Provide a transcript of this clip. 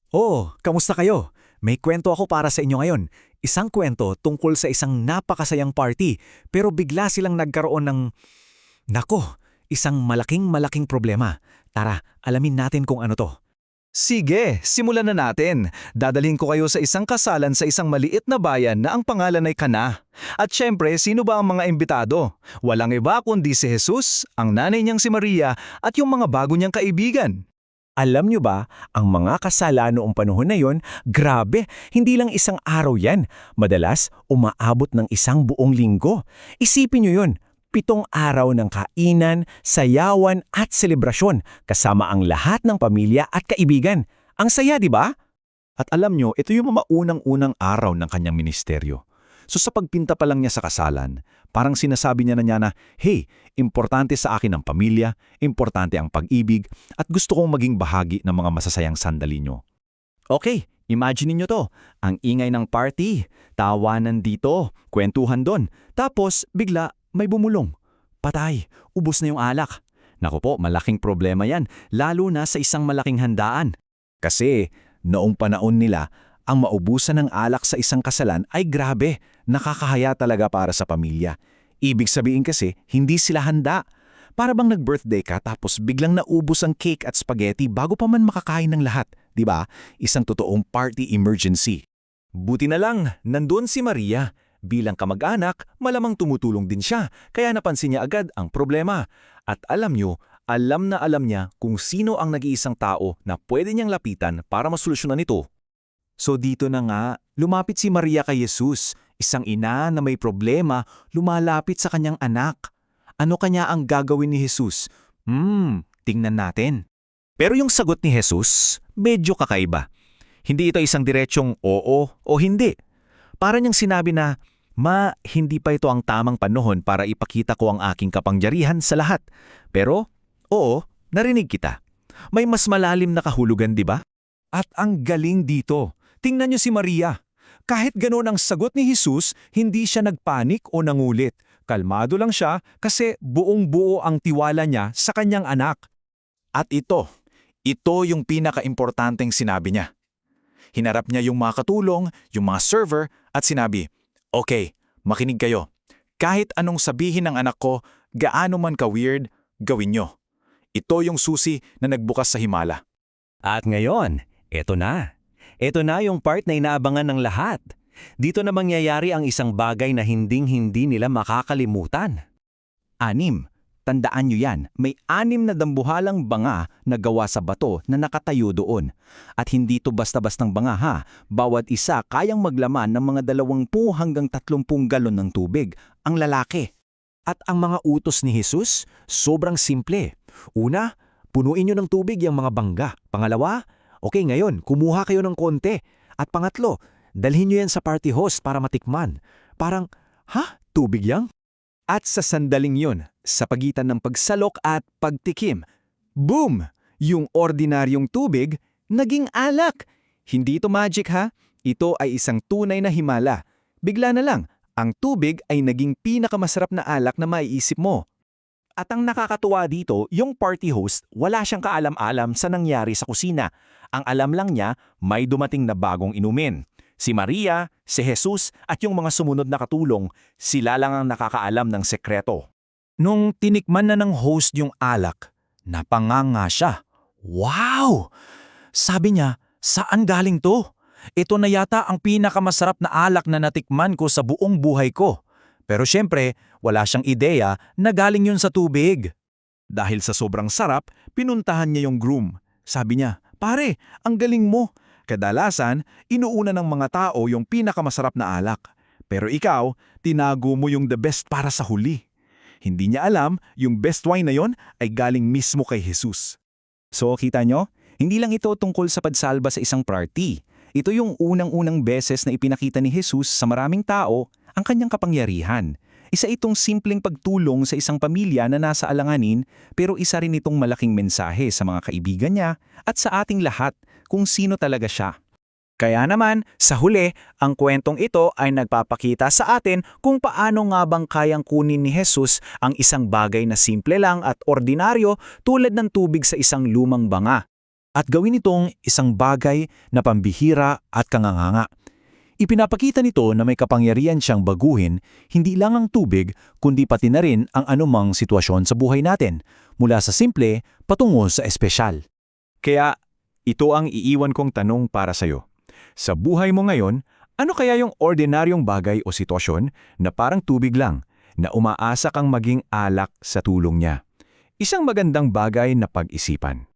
Oh, kamusta kayo? May kwento ako para sa inyo ngayon. Isang kwento tungkol sa isang napakasayang party pero bigla silang nagkaroon ng, nako, isang malaking problema. Tara, alamin natin kung ano to. Sige, simulan na natin. Dadalhin ko kayo sa isang kasalan sa isang maliit na bayan na ang pangalan ay Cana. At syempre, sino ba ang mga imbitado? Walang iba kundi si Jesus, ang nanay niyang si Maria at yung mga bago niyang kaibigan. Alam nyo ba, ang mga kasala noong panahon na yon, grabe, hindi lang isang araw yan. Madalas, umaabot ng isang buong linggo. Isipin nyo yun, 7 araw ng kainan, sayawan at selebrasyon, kasama ang lahat ng pamilya at kaibigan. Ang saya, di ba? At alam nyo, ito yung mga unang-unang araw ng kanyang ministeryo. So sa pagpinta pa lang niya sa kasalan, parang sinasabi niya na, hey, importante sa akin ang pamilya, importante ang pag-ibig, at gusto kong maging bahagi ng mga masasayang sandali nyo. Okay, imagine niyo to. Ang ingay ng party, tawanan dito, kwentuhan doon. Tapos bigla may bumulong. Patay, ubos na yung alak. Naku po, malaking problema yan, lalo na sa isang malaking handaan. Kasi, noong panahon nila, ang maubusan ng alak sa isang kasalan ay grabe, nakakahaya talaga para sa pamilya. Ibig sabihin kasi, hindi sila handa. Para bang nag-birthday ka tapos biglang naubos ang cake at spaghetti bago pa man makakain ng lahat, di ba? Isang totoong party emergency. Buti na lang, nandun si Maria. Bilang kamag-anak, malamang tumutulong din siya, kaya napansin niya agad ang problema. At alam nyo, alam na alam niya kung sino ang nag-iisang tao na pwede niyang lapitan para masolusyonan ito. So dito na nga, lumapit si Maria kay Jesus, isang ina na may problema, lumalapit sa kanyang anak. Ano kanya ang gagawin ni Jesus? Tingnan natin. Pero yung sagot ni Jesus, medyo kakaiba. Hindi ito isang diretsyong oo o hindi. Para niyang sinabi na, hindi pa ito ang tamang panahon para ipakita ko ang aking kapangyarihan sa lahat. Pero, oo, narinig kita. May mas malalim na kahulugan, di ba? At ang galing dito. Tingnan niyo si Maria. Kahit ganoon ang sagot ni Jesus, hindi siya nagpanik o nangulit. Kalmado lang siya kasi buong-buo ang tiwala niya sa kanyang anak. At ito yung pinaka-importanteng sinabi niya. Hinarap niya yung mga katulong, yung mga server, at sinabi, okay, makinig kayo. Kahit anong sabihin ng anak ko, gaano man ka-weird, gawin nyo. Ito yung susi na nagbukas sa himala. At ngayon, eto na. Ito na yung part na inaabangan ng lahat. Dito na mangyayari ang isang bagay na hinding-hindi nila makakalimutan. 6. Tandaan nyo yan, may 6 na dambuhalang banga na gawa sa bato na nakatayo doon. At hindi to basta-bastang banga ha, bawat isa kayang maglaman ng mga 20 hanggang 30 galon ng tubig, ang lalaki. At ang mga utos ni Jesus, sobrang simple. Una, punuin nyo ng tubig yung mga bangga. Pangalawa, okay ngayon, kumuha kayo ng konti. At pangatlo, dalhin nyo yan sa party host para matikman. Parang, tubig yang? At sa sandaling yun, sa pagitan ng pagsalok at pagtikim, boom! Yung ordinaryong tubig, naging alak. Hindi ito magic ha, ito ay isang tunay na himala. Bigla na lang, ang tubig ay naging pinakamasarap na alak na maiisip mo. At ang nakakatuwa dito, yung party host, wala siyang kaalam-alam sa nangyari sa kusina. Ang alam lang niya, may dumating na bagong inumin. Si Maria, si Jesus at yung mga sumunod na katulong, sila lang ang nakakaalam ng sekreto. Nung tinikman na ng host yung alak, napanganga siya. Wow! Sabi niya, saan galing to? Ito na yata ang pinakamasarap na alak na natikman ko sa buong buhay ko. Pero syempre, wala siyang ideya na galing yun sa tubig. Dahil sa sobrang sarap, pinuntahan niya yung groom. Sabi niya, pare, ang galing mo. Kadalasan, inuuna ng mga tao yung pinakamasarap na alak. Pero ikaw, tinago mo yung the best para sa huli. Hindi niya alam, yung best wine na yon ay galing mismo kay Jesus. So kita nyo, hindi lang ito tungkol sa pagsalba sa isang party. Ito yung unang-unang beses na ipinakita ni Jesus sa maraming tao ang kanyang kapangyarihan. Isa itong simpleng pagtulong sa isang pamilya na nasa alanganin, pero isa rin itong malaking mensahe sa mga kaibigan niya at sa ating lahat kung sino talaga siya. Kaya naman, sa huli, ang kwentong ito ay nagpapakita sa atin kung paano nga bang kayang kunin ni Jesus ang isang bagay na simple lang at ordinaryo tulad ng tubig sa isang lumang banga. at gawin itong isang bagay na pambihira at kanganganga. Ipinapakita nito na may kapangyarihan siyang baguhin hindi lang ang tubig kundi pati na rin ang anumang sitwasyon sa buhay natin, mula sa simple patungo sa espesyal. Kaya ito ang iiwan kong tanong para sa'yo. Sa buhay mo ngayon, ano kaya yung ordinaryong bagay o sitwasyon na parang tubig lang, na umaasa kang maging alak sa tulong niya? Isang magandang bagay na pag-isipan.